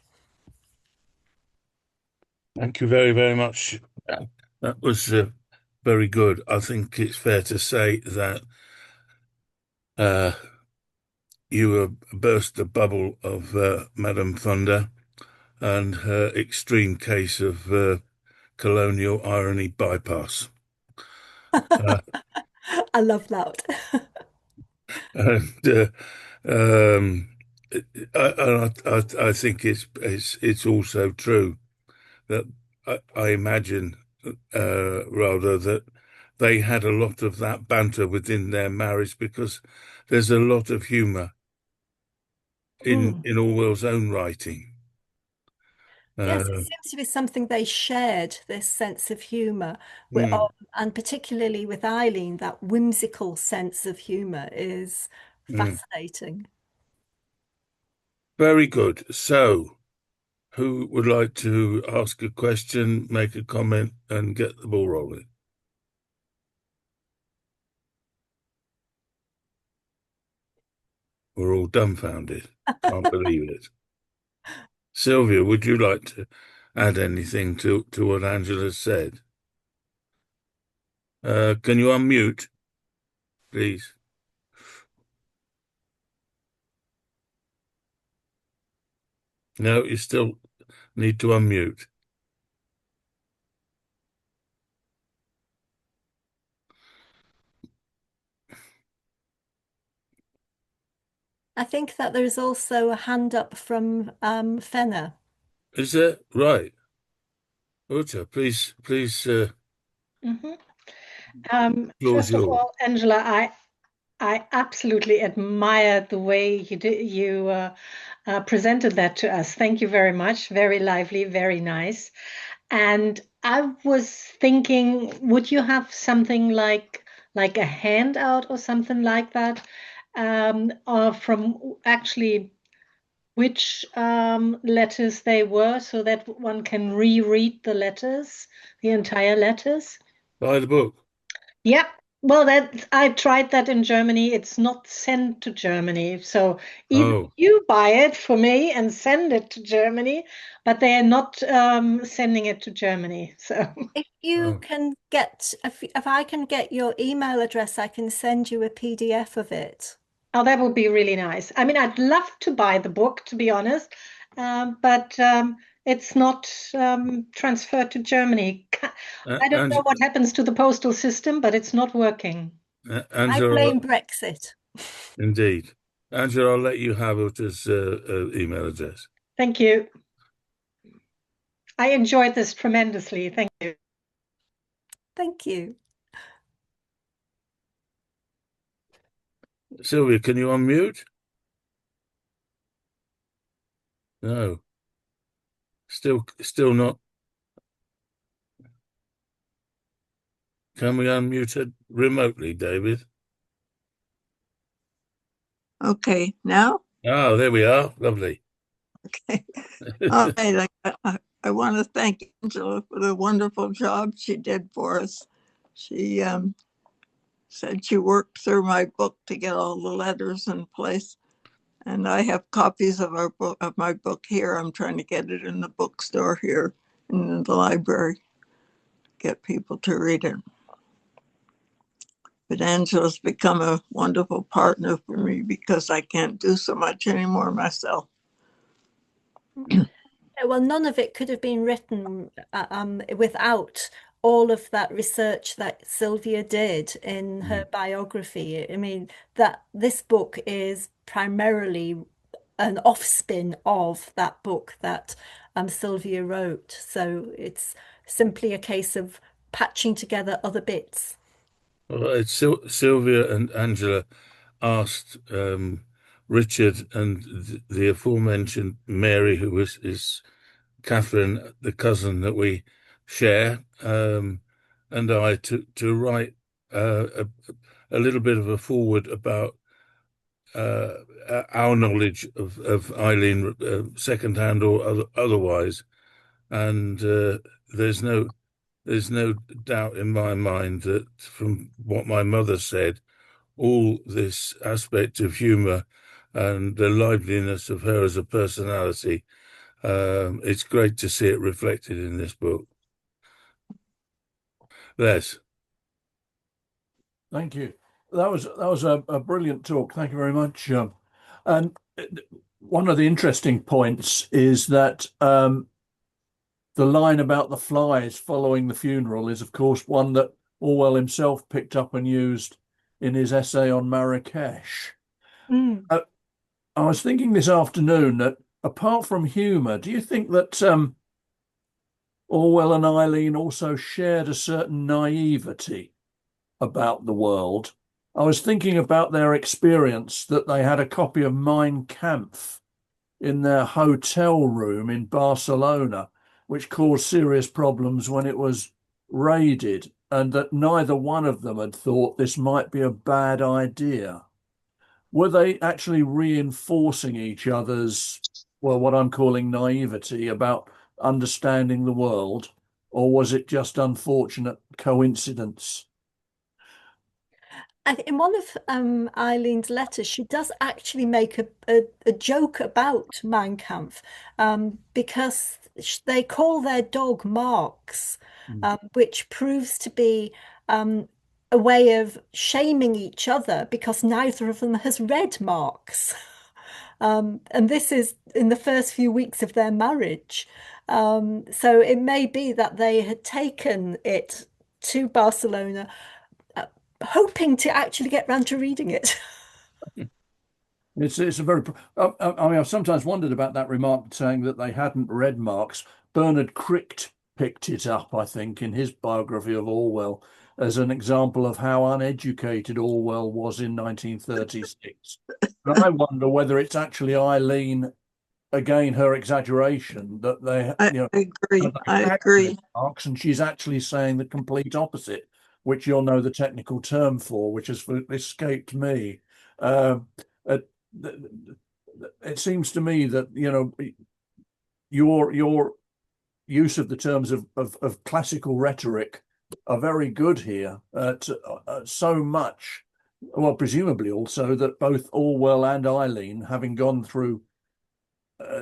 Thank you very, very much. That was very good. I think it's fair to say that uh, you burst the bubble of Madame Thunder and her extreme case of colonial irony bypass. Uh, I love that. and um, I think it's also true that I imagine rather that they had a lot of that banter within their marriage because there's a lot of humour Mm. in Orwell's own writing. Yes, it Uh, seems to be something they shared, this sense of humour, mm, and particularly with Eileen, that whimsical sense of humour is mm. fascinating. Very good. So, who would like to ask a question, make a comment, and get the ball rolling? We're all dumbfounded. Can't believe it. Sylvia, would you like to add anything to what Angela said? Can you unmute, please? No, you still need to unmute. I think that there's also a hand up from Fenner. Is that right? Uta, please, Mhm. floor's First of yours. all, Angela, I absolutely admire the way you presented that to us. Thank you very much. Very lively, very nice. And I was thinking, would you have something like a handout or something like that? from actually which letters they were, so that one can reread the letters, the entire letters. Buy the book. Yeah. Well, that I tried that in Germany. It's not sent to Germany. So even if Oh, you buy it for me and send it to Germany, but they are not sending it to Germany. So, If you oh. can get, if I can get your email address, I can send you a PDF of it. oh, that would be really nice. I mean, I'd love to buy the book, to be honest, but it's not transferred to Germany. I don't know And what happens to the postal system, but it's not working. I Angela, blame Brexit. indeed. Angela, I'll let you have Utta's email address. Thank you. I enjoyed this tremendously. Thank you. Thank you. Sylvia, can you unmute? No, still not. Can we unmute it remotely, David? Okay, now? Oh, there we are. Lovely. Okay. All right. I want to thank Angela for the wonderful job she did for us. She said she worked through my book to get all the letters in place. And I have copies of my book here. I'm trying to get it in the bookstore here in the library, get people to read it. But Angela's become a wonderful partner for me because I can't do so much anymore myself. Well, none of it could have been written without all of that research that Sylvia did in her biography. I mean, that this book is primarily an offspin of that book that Sylvia wrote. So it's simply a case of patching together other bits. Well, it's Sylvia and Angela asked Richard and the aforementioned Mary, who is Catherine, the cousin that we share, and I to write a little bit of a forward about uh, our knowledge of Eileen, secondhand or otherwise, and there's no doubt in my mind that from what my mother said, all this aspect of humor and the liveliness of her as a personality, it's great to see it reflected in this book. Les. Thank you. That was a brilliant talk. Thank you very much. And one of the interesting points is that the line about the flies following the funeral is, of course, one that Orwell himself picked up and used in his essay on Marrakesh. Mm. I was thinking this afternoon that apart from humour, do you think that Orwell and Eileen also shared a certain naivety about the world? I was thinking about their experience that they had a copy of Mein Kampf in their hotel room in Barcelona, which caused serious problems when it was raided, and that neither one of them had thought this might be a bad idea. Were they actually reinforcing each other's, well, what I'm calling naivety about understanding the world, or was it just unfortunate coincidence? In one of Eileen's letters, she does actually make a joke about Mein Kampf because they call their dog Marx, which proves to be a way of shaming each other because neither of them has read Marx. And this is in the first few weeks of their marriage. So it may be that they had taken it to Barcelona hoping to actually get round to reading it. It's a very. I mean, I've sometimes wondered about that remark saying that they hadn't read Marx. Bernard Cricht picked it up, I think, in his biography of Orwell as an example of how uneducated Orwell was in 1936. But I wonder whether it's actually Eileen, again, her exaggeration that I agree. they I had agree. read Marx, and she's actually saying the complete opposite, which you'll know the technical term for, which has escaped me. Uh, uh, it seems to me that your use of the terms of classical rhetoric are very good here. So much, well, presumably also that both Orwell and Eileen, having gone through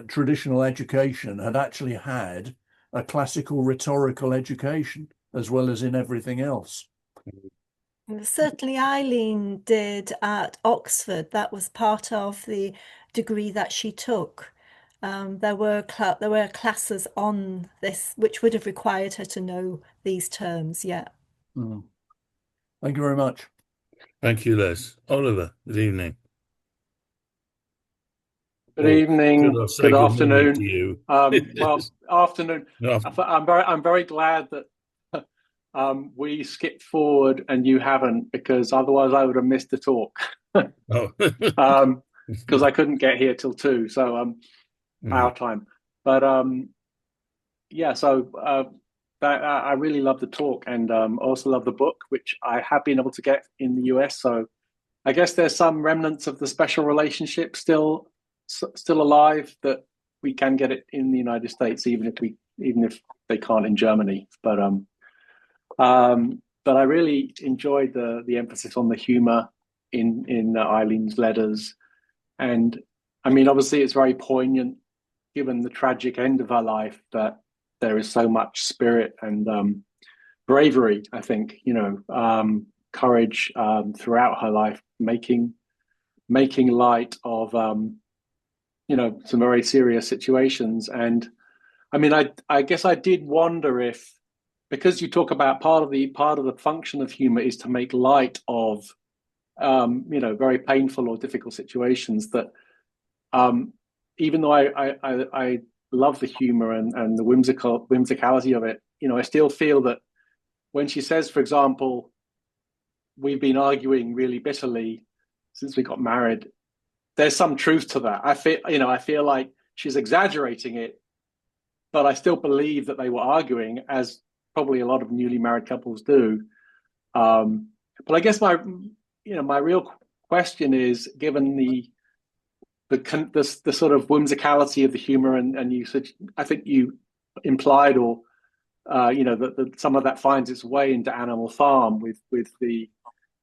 traditional education, had actually had a classical rhetorical education as well as in everything else. Certainly, Eileen did at Oxford. That was part of the degree that she took. There were classes on this which would have required her to know these terms. Yeah. Mm. Thank you very much. Thank you, Les. Oliver, good evening. Good Or evening, should I say good good morning to afternoon. you? Well, afternoon. No, I'm very glad that we skipped forward and you haven't, because otherwise I would have missed the talk. oh. Because I couldn't get here till 2, so our time. But yeah, so I really love the talk, and also love the book, which I have been able to get in the US. So I guess there's some remnants of the special relationship still alive, that we can get it in the United States, even if they can't in Germany. But I really enjoyed the emphasis on the humor in Eileen's letters, and I mean, obviously, it's very poignant given the tragic end of her life, that there is so much spirit and bravery. I think, courage throughout her life, making light of some very serious situations. And I mean, I guess I did wonder if, because you talk about part of the function of humor is to make light of very painful or difficult situations, that even though I love the humor and the whimsicality of it, I still feel that when she says, for example, we've been arguing really bitterly since we got married, there's some truth to that. I feel like she's exaggerating it, but I still believe that they were arguing, as probably a lot of newly married couples do. But I guess my real question is, given the sort of whimsicality of the humor, and you said, I think you implied, or that some of that finds its way into Animal Farm, with the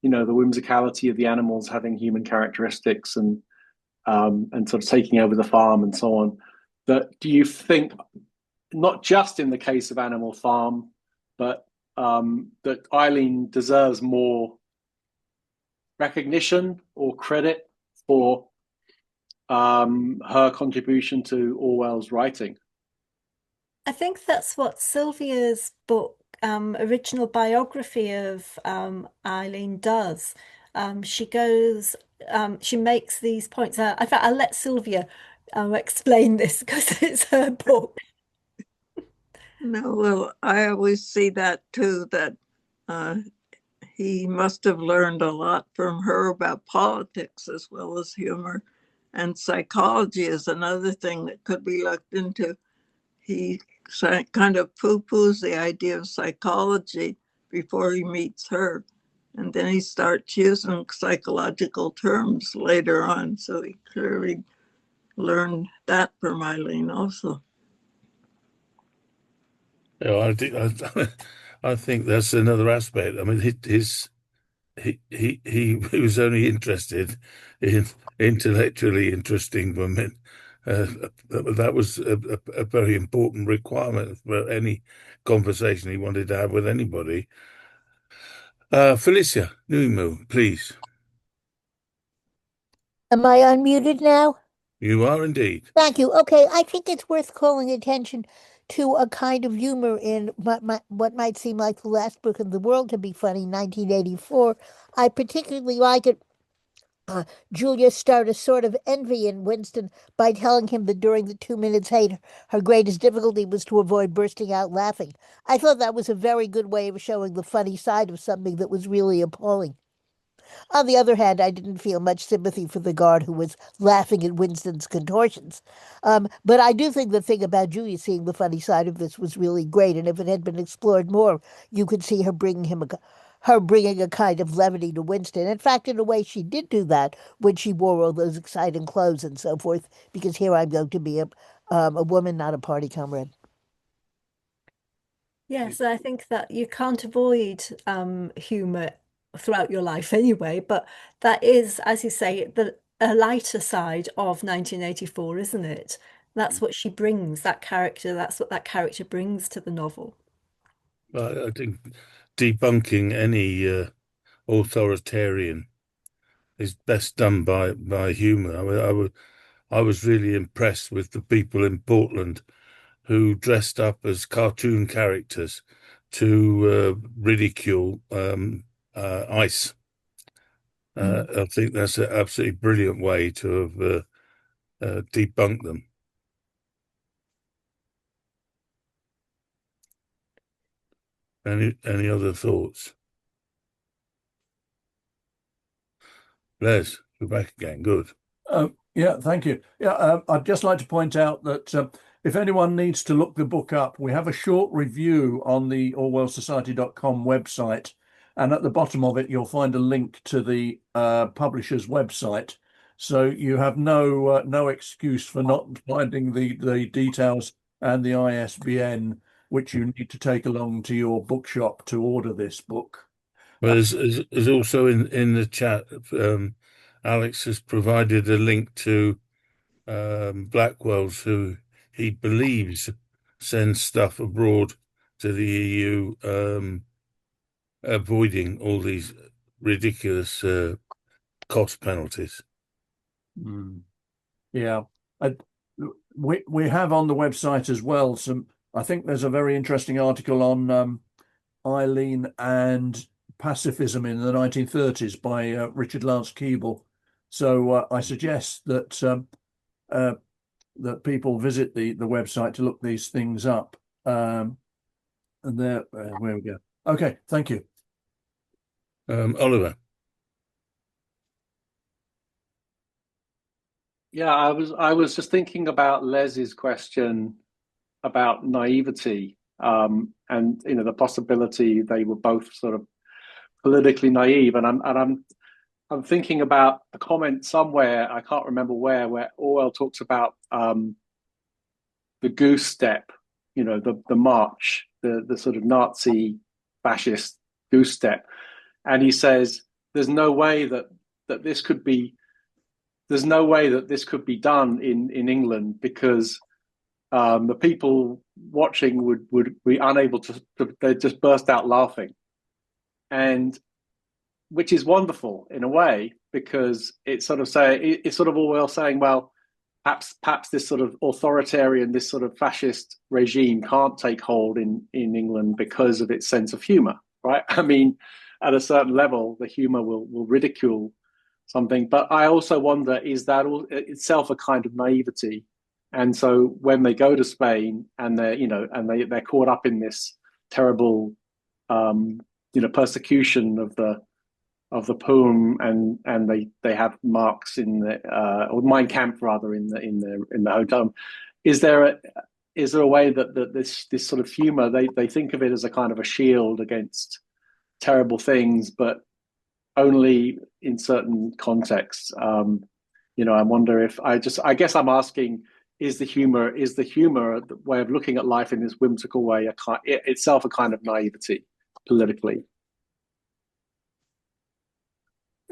the whimsicality of the animals having human characteristics, and sort of taking over the farm and so on. That, do you think, not just in the case of Animal Farm, but that Eileen deserves more recognition or credit for her contribution to Orwell's writing? I think that's what Sylvia's book, original biography of Eileen, does. She goes, she makes these points. In fact, I'll let Sylvia explain this because it's her book. No, well, I always see that too, that he must have learned a lot from her about politics as well as humor. And psychology is another thing that could be looked into. He kind of poo-poos the idea of psychology before he meets her. And then he starts using psychological terms later on. So he clearly learned that from Eileen also. I think that's another aspect. I mean, he was only interested in intellectually interesting women. That was a very important requirement for any conversation he wanted to have with anybody. Felicia Newmo, please. Am I unmuted now? You are indeed. Thank you. Okay, I think it's worth calling attention to a kind of humor in what might seem like the last book in the world to be funny, 1984. I particularly like it. Julia started a sort of envy in Winston by telling him that during the 2 minutes hate, her greatest difficulty was to avoid bursting out laughing. I thought that was a very good way of showing the funny side of something that was really appalling. On the other hand, I didn't feel much sympathy for the guard who was laughing at Winston's contortions. But I do think the thing about Julia seeing the funny side of this was really great, and if it had been explored more, you could see her bringing him her bringing a kind of levity to Winston. In fact, in a way, she did do that when she wore all those exciting clothes and so forth, because here I'm going to be a woman, not a party comrade. Yes, I think that you can't avoid humor throughout your life anyway, but that is, as you say, the a lighter side of 1984, isn't it? That's what she brings, that character, that's what that character brings to the novel. I think debunking any authoritarian is best done by humor. I was really impressed with the people in Portland who dressed up as cartoon characters to ridicule ICE. I think that's an absolutely brilliant way to have debunked them. Any other thoughts? Les, you're back again. Good. Yeah, thank you. Yeah, I'd just like to point out that if anyone needs to look the book up, we have a short review on the orwellsociety.com website, and at the bottom of it, you'll find a link to the publisher's website. So you have no excuse for not finding the details and the ISBN, which you need to take along to your bookshop to order this book. Well, there's also in the chat, Alex has provided a link to Blackwell's, who he believes sends stuff abroad to the EU, avoiding all these ridiculous cost penalties. Yeah, we have on the website as well some. I think there's a very interesting article on Eileen and pacifism in the 1930s by Richard Lance Keeble. So I suggest that that people visit the website to look these things up. And there, where we go. Okay, thank you. Oliver. Yeah, I was just thinking about Les's question about naivety, and the possibility they were both sort of politically naive, and I'm thinking about a comment somewhere, I can't remember where Orwell talks about the goose step, the march, the sort of Nazi fascist goose step, and he says there's no way that this could be. There's no way that this could be done in England because the people watching would be unable to they'd just burst out laughing, and which is wonderful in a way because it's sort of Orwell saying, well, perhaps this sort of authoritarian, this sort of fascist regime can't take hold in England because of its sense of humor, right? I mean, at a certain level, the humor will ridicule something, but I also wonder, is that itself a kind of naivety? And so when they go to Spain and they're caught up in this terrible persecution of the poem, and they have Marx in the or Mein Kampf rather in the hotel. Is there a way that this sort of humor, they think of it as a kind of a shield against terrible things, but only in certain contexts? I wonder if I guess I'm asking, is the humor the way of looking at life in this whimsical way itself a kind of naivety politically?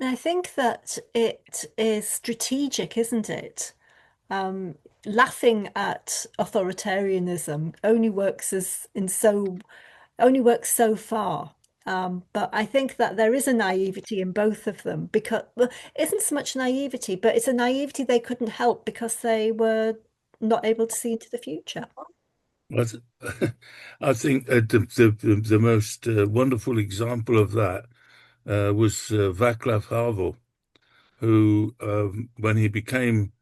I think that it is strategic, isn't it? Laughing at authoritarianism only works so far. But I think that there is a naivety in both of them because, well, it isn't so much naivety, but it's a naivety they couldn't help because they were not able to see into the future. I think the most wonderful example of that was Václav Havel, who, when he became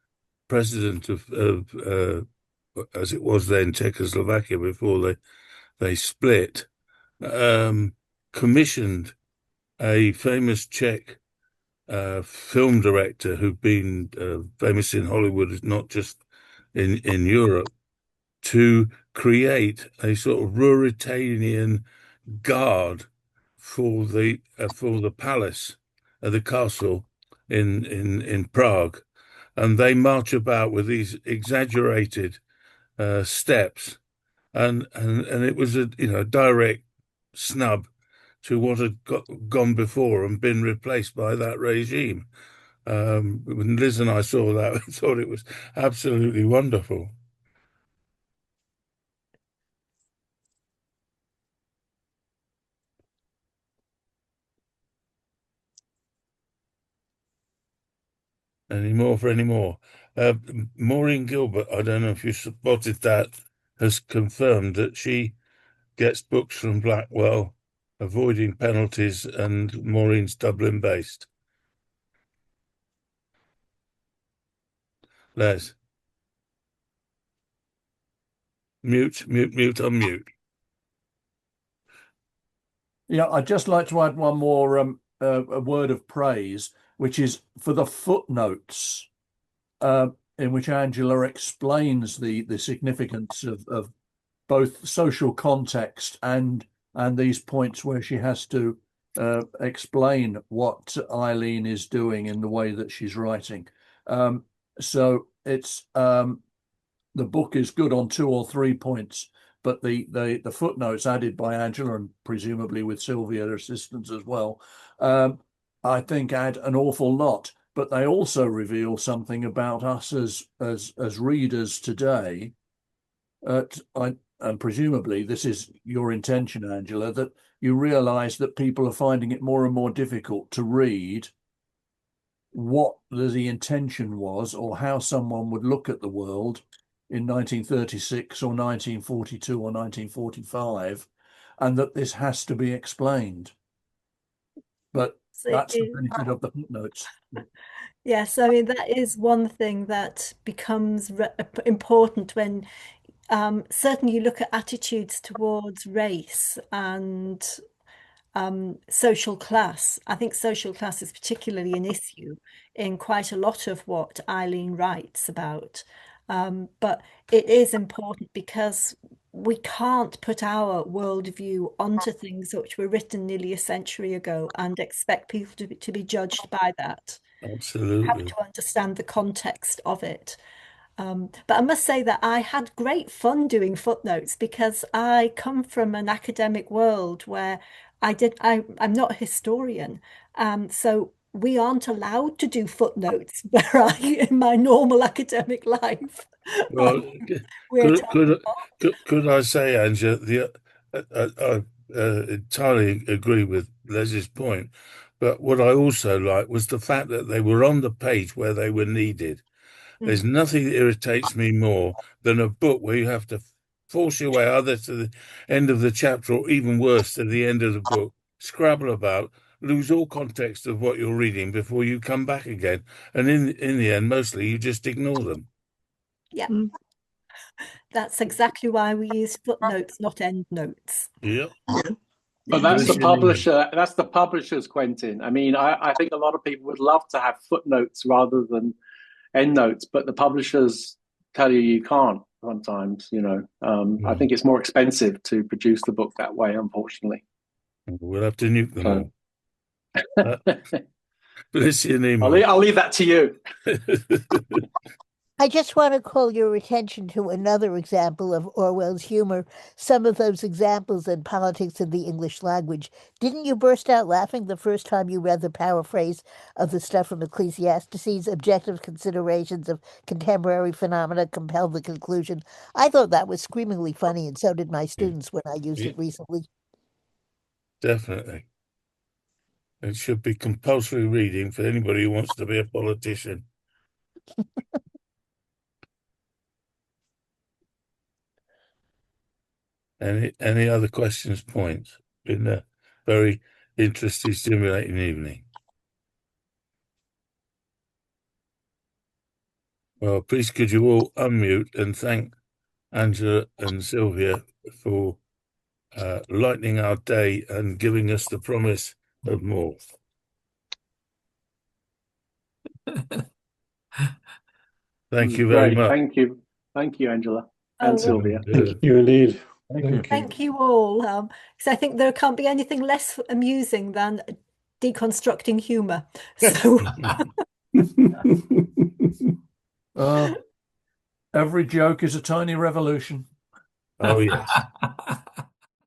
president of as it was then Czechoslovakia before they split, commissioned a famous Czech film director who'd been famous in Hollywood, not just in Europe, to create a sort of Ruritanian guard for the palace, the castle in Prague, and they march about with these exaggerated steps, and it was a direct snub to what had gone before and been replaced by that regime. When Liz and I saw that, we thought it was absolutely wonderful. Any more for any more? Maureen Gilbert, I don't know if you spotted that, has confirmed that she gets books from Blackwell, avoiding penalties, and Maureen's Dublin based. Les. Mute, unmute. Yeah, I'd just like to add one more a word of praise, which is for the footnotes in which Angela explains the significance of both social context and these points where she has to explain what Eileen is doing in the way that she's writing. So it's the book is good on 2 or 3 points, but the footnotes added by Angela and presumably with Sylvia assistance as well, I think add an awful lot. But they also reveal something about us as readers today. And presumably this is your intention, Angela, that you realise that people are finding it more and more difficult to read what the intention was or how someone would look at the world in 1936 or 1942 or 1945, and that this has to be explained. But that's the benefit of the footnotes. Yes, I mean, that is one thing that becomes important when certainly you look at attitudes towards race and social class. I think social class is particularly an issue in quite a lot of what Eileen writes about. But it is important because we can't put our worldview onto things which were written nearly a century ago and expect people to be judged by that. Have Absolutely. to understand the context of it. But I must say that I had great fun doing footnotes because I come from an academic world where I'm not a historian. So we aren't allowed to do footnotes in my normal academic life. Well, We're told could I say, Angela, I entirely agree with Les's point, but what I also like was the fact that they were on the page where they were needed. There's nothing that irritates me more than a book where you have to force your way either to the end of the chapter or even worse, to the end of the book, scrabble about, lose all context of what you're reading before you come back again. And in the end, mostly you just ignore them. Yeah. That's exactly why we use footnotes, not endnotes. Yeah. But that's the publisher. That's the publishers, Quentin. I mean, I think a lot of people would love to have footnotes rather than endnotes, but the publishers tell you can't sometimes. I think it's more expensive to produce the book that way, unfortunately. We'll have to nuke them all. I'll leave that to you. I just want to call your attention to another example of Orwell's humor, some of those examples in Politics of the English Language. Didn't you burst out laughing the first time you read the paraphrase of the stuff from Ecclesiastes? Objective considerations of contemporary phenomena compelled the conclusion. I thought that was screamingly funny, and so did my students when I used it recently. Definitely. It should be compulsory reading for anybody who wants to be a politician. Any other questions, points? Been a very interesting, stimulating evening. Well, please could you all unmute and thank Angela and Sylvia for lightening our day and giving us the promise of more. Thank you very much. Thank you, Angela and Sylvia. Thank you indeed. Thank you. Thank you all. Because I think there can't be anything less amusing than deconstructing humor. So Every joke is a tiny revolution. Oh, yes.